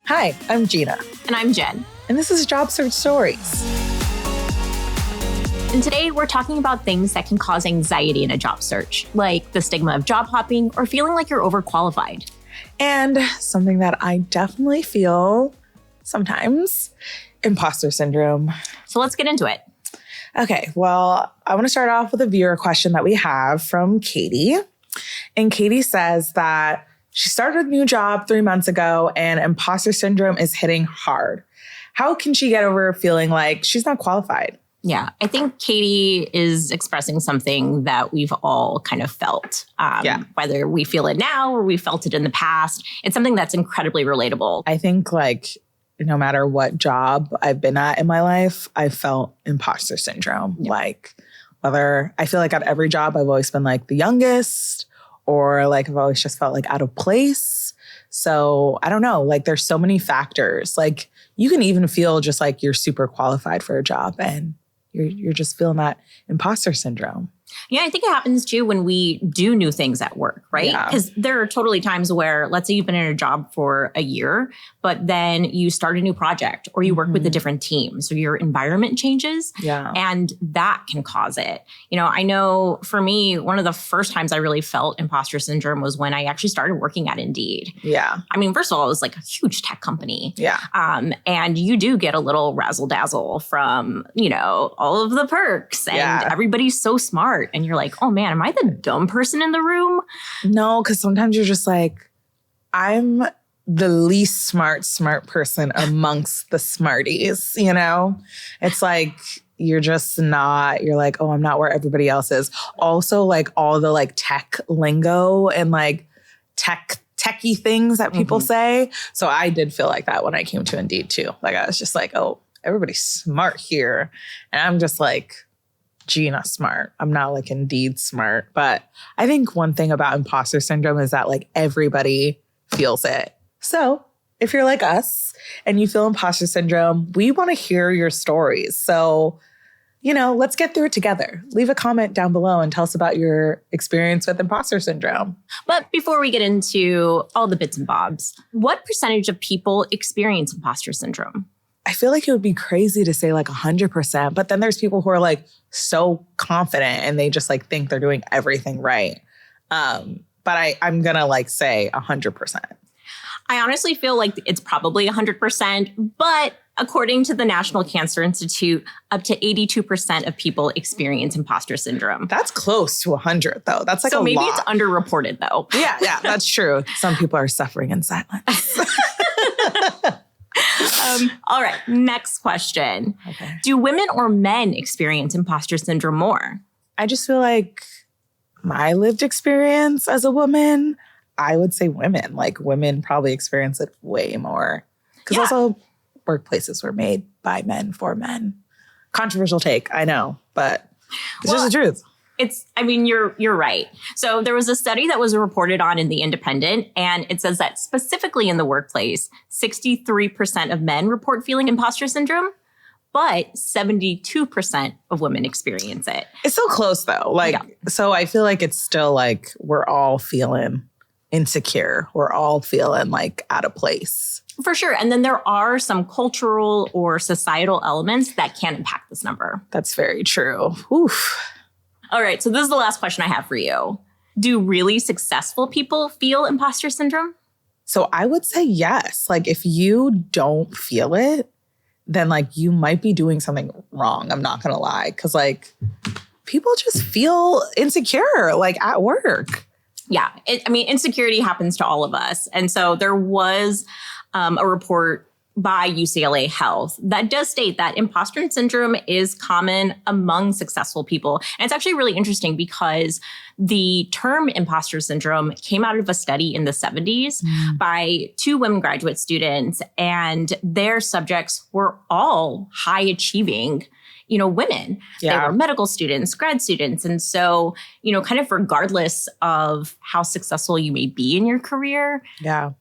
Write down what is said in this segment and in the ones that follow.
Hi, I'm Gina. And I'm Jen. And this is Job Search Stories. And today we're talking about things that can cause anxiety in a job search, like the stigma of job hopping or feeling like you're overqualified. And something that I definitely feel sometimes, imposter syndrome. So let's get into it. Okay, well, I want to start off with a viewer question that we have from Katie. And Katie says that she started a new job 3 months ago and imposter syndrome is hitting hard. How can she get over feeling like she's not qualified? Yeah, I think Katie is expressing something that we've all kind of felt. Whether we feel it now or we felt it in the past, it's something that's incredibly relatable. I think no matter what job I've been at in my life, I felt imposter syndrome. Yeah. Whether I feel like at every job, I've always been the youngest or I've always just felt out of place. So I don't know, there's so many factors. You can even feel just you're super qualified for a job and you're just feeling that imposter syndrome. Yeah, I think it happens too when we do new things at work, right? Because there are totally times where, let's say you've been in a job for a year, but then you start a new project or you work with a different team. So your environment changes and that can cause it. I know for me, one of the first times I really felt imposter syndrome was when I actually started working at Indeed. Yeah. I mean, first of all, it was a huge tech company. Yeah. And you do get a little razzle dazzle from, all of the perks and everybody's so smart. And you're like, oh man, am I the dumb person in the room? No, because sometimes you're just I'm the least smart person amongst the smarties, It's you're just not, you're oh, I'm not where everybody else is. Also, all the tech lingo and techie things that people say. So I did feel like that when I came to Indeed too. I was just oh, everybody's smart here. And I'm just Gina smart. I'm not Indeed smart. But I think one thing about imposter syndrome is that everybody feels it. So if you're like us and you feel imposter syndrome, we want to hear your stories. So, let's get through it together. Leave a comment down below and tell us about your experience with imposter syndrome. But before we get into all the bits and bobs, what percentage of people experience imposter syndrome? I feel it would be crazy to say 100%, but then there's people who are so confident and they just think they're doing everything right. But I'm going to say 100%. I honestly feel it's probably 100%, but according to the National Cancer Institute, up to 82% of people experience imposter syndrome. That's close to 100 though. That's so a maybe lot. It's underreported though. Yeah, that's true. Some people are suffering in silence. All right, next question. Okay. Do women or men experience imposter syndrome more? I just feel my lived experience as a woman, I would say women. Women probably experience it way more. Because also workplaces were made by men for men. Controversial take, I know, but it's just the truth. You're right. So there was a study that was reported on in The Independent, and it says that specifically in the workplace, 63% of men report feeling imposter syndrome, but 72% of women experience it. It's still close though. So I feel it's still we're all feeling insecure. We're all feeling out of place. For sure. And then there are some cultural or societal elements that can impact this number. That's very true. Oof. All right, so this is the last question I have for you. Do really successful people feel imposter syndrome? So I would say yes. If you don't feel it, then you might be doing something wrong. I'm not going to lie. Because people just feel insecure at work. Yeah, insecurity happens to all of us. And so there was a report by UCLA Health that does state that imposter syndrome is common among successful people. And it's actually really interesting because the term imposter syndrome came out of a study in the 70s by 2 women graduate students, and their subjects were all high achieving women. Yeah. They were medical students, grad students. And so, kind of regardless of how successful you may be in your career, the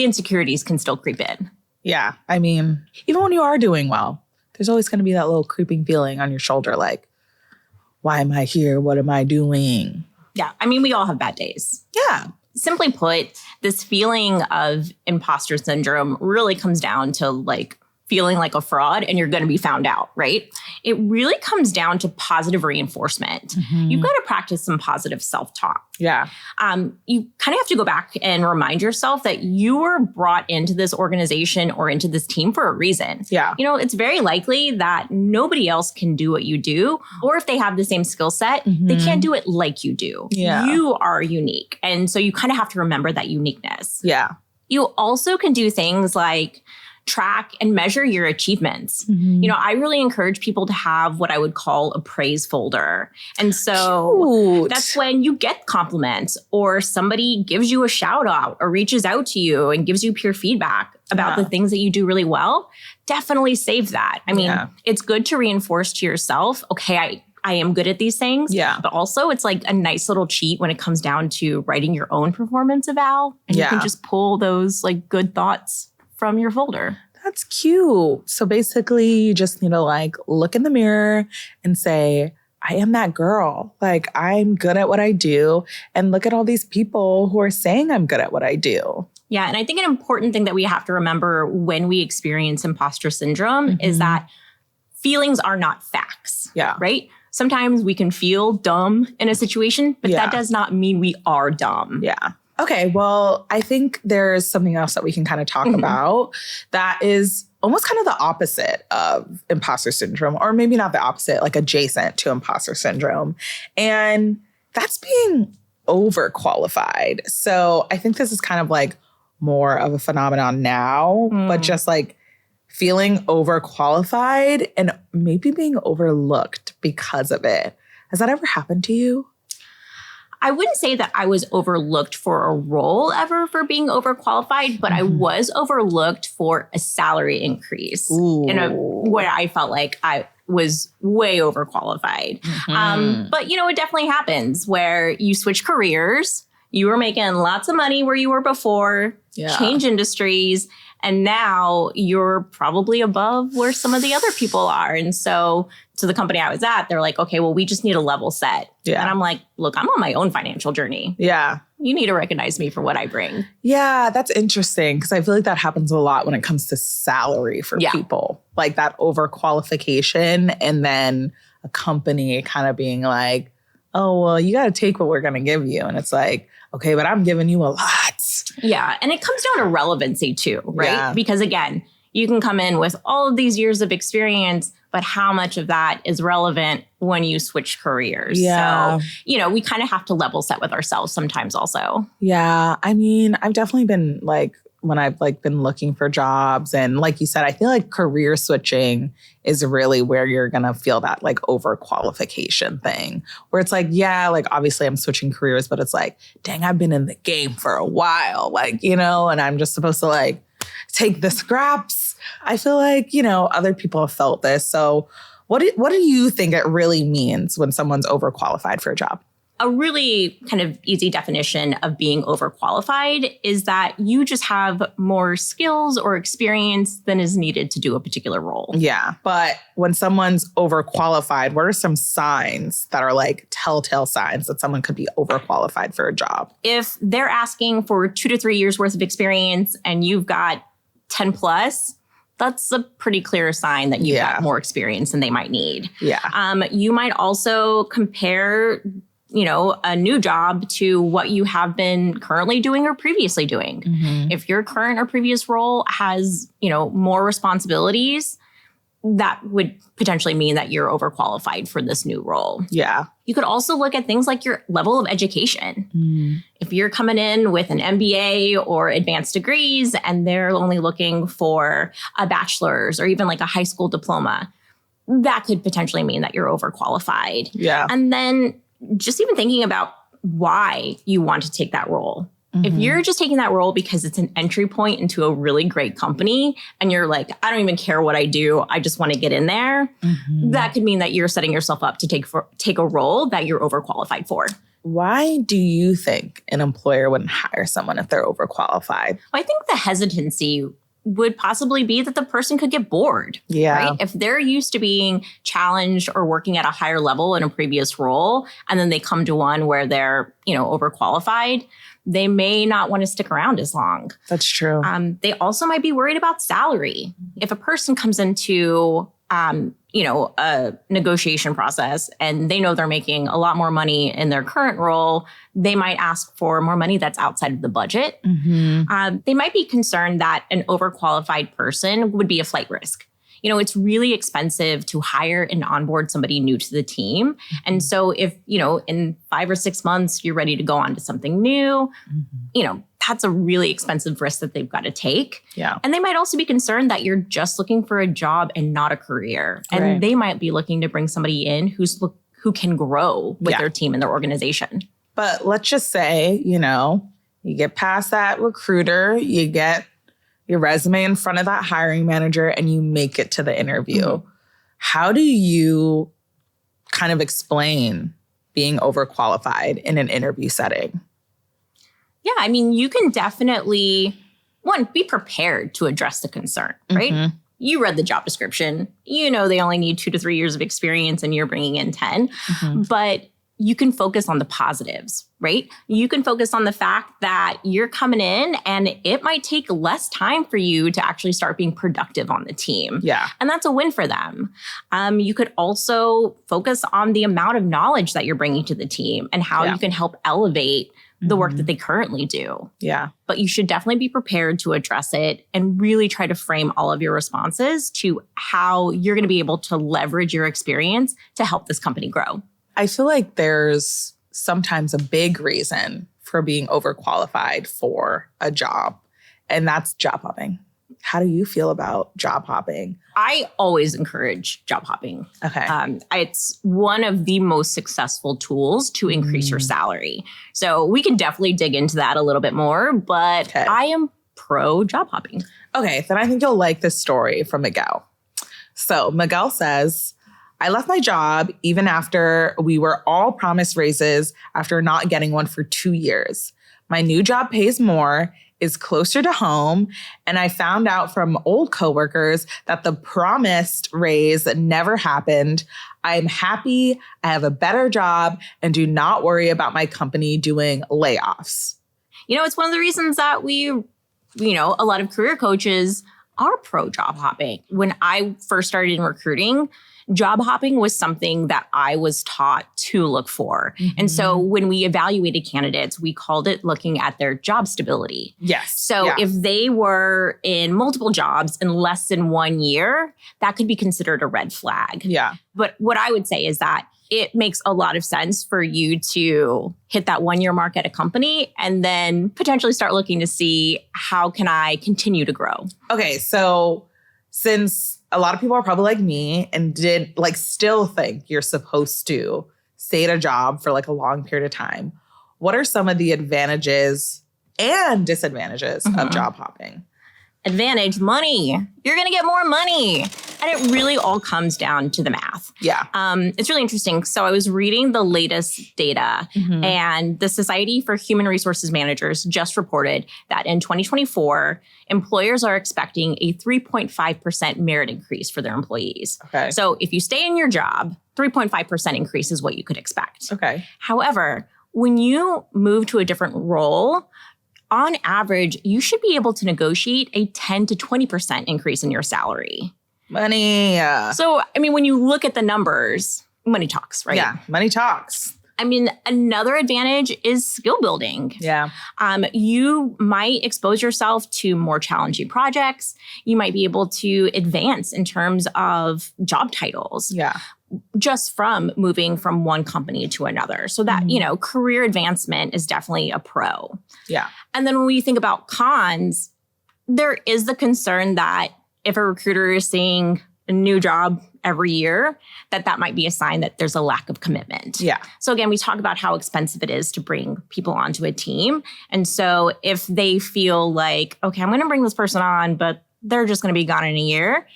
insecurities can still creep in. Yeah. Even when you are doing well, there's always going to be that little creeping feeling on your shoulder, why am I here? What am I doing? Yeah. We all have bad days. Yeah. simply put, this feeling of imposter syndrome really comes down to like feeling like a fraud and you're going to be found out, right? It really comes down to positive reinforcement. You've got to practice some positive self-talk. Yeah. You kind of have to go back and remind yourself that you were brought into this organization or into this team for a reason. Yeah. You know, it's very likely that nobody else can do what you do, or if they have the same skill set, they can't do it like you do. Yeah. You are unique. And so you kind of have to remember that uniqueness. Yeah. You also can do things like track and measure your achievements. You know, I really encourage people to have what I would call a praise folder. And so that's when you get compliments or somebody gives you a shout out or reaches out to you and gives you peer feedback about the things that you do really well. Definitely save that. I mean, it's good to reinforce to yourself, okay, I am good at these things. Yeah. But also it's like a nice little cheat when it comes down to writing your own performance eval. And you can just pull those like good thoughts from your folder. That's cute. So basically, you just need to like look in the mirror and say, I am that girl. Like, I'm good at what I do. And look at all these people who are saying I'm good at what I do. Yeah. And I think an important thing that we have to remember when we experience imposter syndrome is that feelings are not facts. Yeah. Right? Sometimes we can feel dumb in a situation, but that does not mean we are dumb. Yeah. Okay, well, I think there's something else that we can kind of talk about that is almost kind of the opposite of imposter syndrome, or maybe not the opposite, like adjacent to imposter syndrome. And that's being overqualified. So I think this is kind of like more of a phenomenon now, but just like feeling overqualified and maybe being overlooked because of it. Has that ever happened to you? I wouldn't say that I was overlooked for a role ever for being overqualified, but I was overlooked for a salary increase where I felt like I was way overqualified. But, you know, it definitely happens where you switch careers. You were making lots of money where you were before, change industries, and now you're probably above where some of the other people are. And so to the company I was at, they're like, okay, well, we just need a level set. And I'm like, look, I'm on my own financial journey. You need to recognize me for what I bring. Yeah, that's interesting because I feel like that happens a lot when it comes to salary for people. Like that overqualification and then a company kind of being like, oh, well, you got to take what we're going to give you. And it's like, okay, but I'm giving you a lot. Yeah. And it comes down to relevancy too, right? Because again, you can come in with all of these years of experience, but how much of that is relevant when you switch careers? So, you know, we kind of have to level set with ourselves sometimes also. Yeah. I mean, I've definitely been like, when I've like been looking for jobs and like you said, I feel like career switching is really where you're going to feel that like overqualification thing where it's like, yeah, like obviously I'm switching careers, but it's like, dang, I've been in the game for a while, like, you know, and I'm just supposed to like take the scraps. I feel like, you know, other people have felt this. So what do you think it really means when someone's overqualified for a job? A really kind of easy definition of being overqualified is that you just have more skills or experience than is needed to do a particular role. Yeah. But when someone's overqualified, what are some signs that are like telltale signs that someone could be overqualified for a job? If they're asking for 2 to 3 years worth of experience and you've got 10 plus, that's a pretty clear sign that you've got more experience than they might need. You might also compare, you know, a new job to what you have been currently doing or previously doing. If your current or previous role has, you know, more responsibilities, that would potentially mean that you're overqualified for this new role. You could also look at things like your level of education. If you're coming in with an MBA or advanced degrees and they're only looking for a bachelor's or even like a high school diploma, that could potentially mean that you're overqualified. And then just even thinking about why you want to take that role. If you're just taking that role because it's an entry point into a really great company and you're like, I don't even care what I do, I just want to get in there, that could mean that you're setting yourself up to take a role that you're overqualified for. Why do you think an employer wouldn't hire someone if they're overqualified? I think the hesitancy would possibly be that the person could get bored. Right? If they're used to being challenged or working at a higher level in a previous role, and then they come to one where they're, you know, overqualified, they may not want to stick around as long. That's true. They also might be worried about salary. If a person comes into, a negotiation process and they know they're making a lot more money in their current role, they might ask for more money that's outside of the budget. They might be concerned that an overqualified person would be a flight risk. It's really expensive to hire and onboard somebody new to the team. And so if, in 5 or 6 months, you're ready to go on to something new, that's a really expensive risk that they've got to take. Yeah. And they might also be concerned that you're just looking for a job and not a career. And they might be looking to bring somebody in who can grow with their team and their organization. But let's just say, you get past that recruiter, you get your resume in front of that hiring manager, and you make it to the interview. How do you kind of explain being overqualified in an interview setting? Yeah, I mean, you can definitely, one, be prepared to address the concern, right? You read the job description. They only need 2 to 3 years of experience and you're bringing in 10. But you can focus on the positives, right? You can focus on the fact that you're coming in and it might take less time for you to actually start being productive on the team. Yeah. And that's a win for them. You could also focus on the amount of knowledge that you're bringing to the team and how you can help elevate the work that they currently do. Yeah. But you should definitely be prepared to address it and really try to frame all of your responses to how you're going to be able to leverage your experience to help this company grow. I feel like there's sometimes a big reason for being overqualified for a job, and that's job hopping. How do you feel about job hopping? I always encourage job hopping. Okay. It's one of the most successful tools to increase your salary. So we can definitely dig into that a little bit more, but I am pro job hopping. Okay, then I think you'll like this story from Miguel. So Miguel says, I left my job even after we were all promised raises after not getting one for 2 years. My new job pays more, is closer to home, and I found out from old coworkers that the promised raise never happened. I'm happy, I have a better job, and do not worry about my company doing layoffs. It's one of the reasons that a lot of career coaches are pro job hopping. When I first started in recruiting, job hopping was something that I was taught to look for. And so when we evaluated candidates, we called it looking at their job stability. Yes. So if they were in multiple jobs in less than 1 year, that could be considered a red flag. Yeah. But what I would say is that it makes a lot of sense for you to hit that 1 year mark at a company and then potentially start looking to see how can I continue to grow. Okay, so since a lot of people are probably like me and still think you're supposed to stay at a job for a long period of time, what are some of the advantages and disadvantages of job hopping? Advantage, money. You're going to get more money. And it really all comes down to the math. Yeah. It's really interesting. So I was reading the latest data and the Society for Human Resources Managers just reported that in 2024, employers are expecting a 3.5% merit increase for their employees. Okay. So if you stay in your job, 3.5% increase is what you could expect. Okay. However, when you move to a different role, on average, you should be able to negotiate a 10 to 20% increase in your salary. Money. So, I mean, when you look at the numbers, money talks, right? Yeah, money talks. I mean, another advantage is skill building. Yeah. You might expose yourself to more challenging projects. You might be able to advance in terms of job titles. Yeah. Just from moving from one company to another. So that, career advancement is definitely a pro. Yeah. And then when we think about cons, there is the concern that if a recruiter is seeing a new job every year, that might be a sign that there's a lack of commitment. Yeah. So again, we talk about how expensive it is to bring people onto a team. And so if they feel like, okay, I'm going to bring this person on, but they're just going to be gone in a year,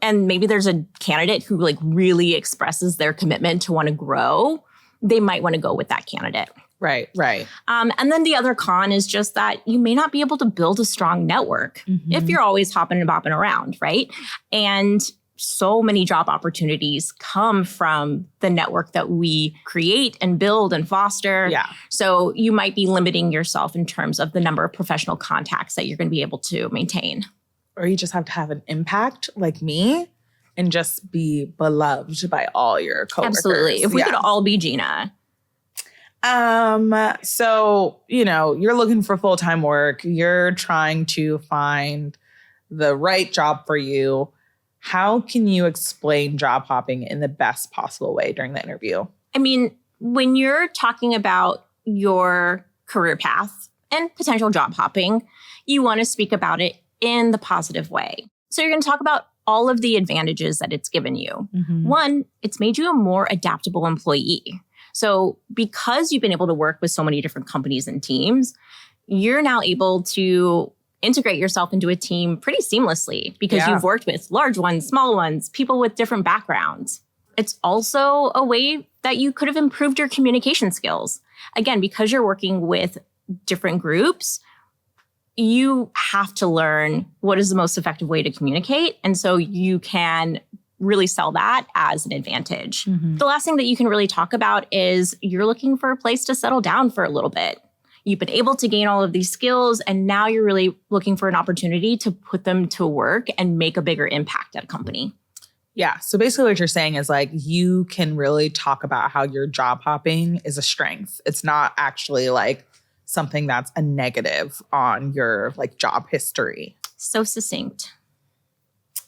and maybe there's a candidate who really expresses their commitment to want to grow, they might want to go with that candidate. Right. And then the other con is just that you may not be able to build a strong network if you're always hopping and bopping around, right? And so many job opportunities come from the network that we create and build and foster. Yeah. So you might be limiting yourself in terms of the number of professional contacts that you're going to be able to maintain. Or you just have to have an impact like me and just be beloved by all your coworkers. Absolutely. If we could all be Gina. So, you're looking for full-time work. You're trying to find the right job for you. How can you explain job hopping in the best possible way during the interview? I mean, when you're talking about your career path and potential job hopping, you want to speak about it in the positive way. So you're going to talk about all of the advantages that it's given you. Mm-hmm. One, it's made you a more adaptable employee. So because you've been able to work with so many different companies and teams, you're now able to integrate yourself into a team pretty seamlessly because you've worked with large ones, small ones, people with different backgrounds. It's also a way that you could have improved your communication skills. Again, because you're working with different groups, you have to learn what is the most effective way to communicate. And so you can really sell that as an advantage. Mm-hmm. The last thing that you can really talk about is you're looking for a place to settle down for a little bit. You've been able to gain all of these skills, and now you're really looking for an opportunity to put them to work and make a bigger impact at a company. Yeah. So basically what you're saying is like, you can really talk about how your job hopping is a strength. It's not actually like something that's a negative on your like job history. So succinct.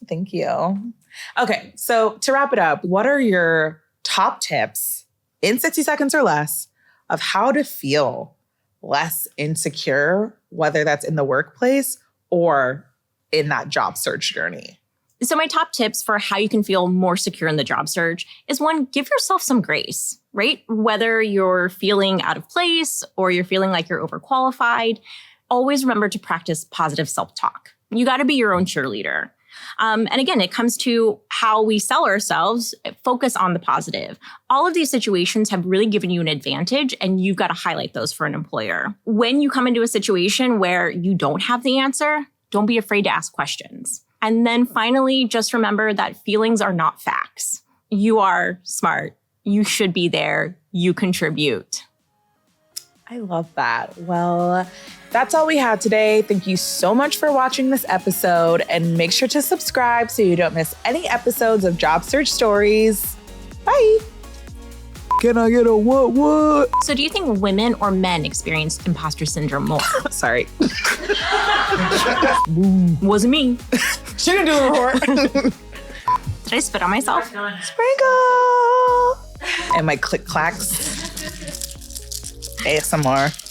Thank you. Okay. So to wrap it up, what are your top tips in 60 seconds or less of how to feel less insecure, whether that's in the workplace or in that job search journey? So my top tips for how you can feel more secure in the job search is one, give yourself some grace, right? Whether you're feeling out of place or you're feeling like you're overqualified, always remember to practice positive self-talk. You got to be your own cheerleader. And again, it comes to how we sell ourselves, focus on the positive. All of these situations have really given you an advantage, and you've got to highlight those for an employer. When you come into a situation where you don't have the answer, don't be afraid to ask questions. And then finally, just remember that feelings are not facts. You are smart. You should be there. You contribute. I love that. Well, that's all we had today. Thank you so much for watching this episode, and make sure to subscribe so you don't miss any episodes of Job Search Stories. Bye. Can I get a what? So do you think women or men experience imposter syndrome more? Sorry. Wasn't me. She didn't do the report. Did I spit on myself? Sprinkle. And my click clacks. ASMR.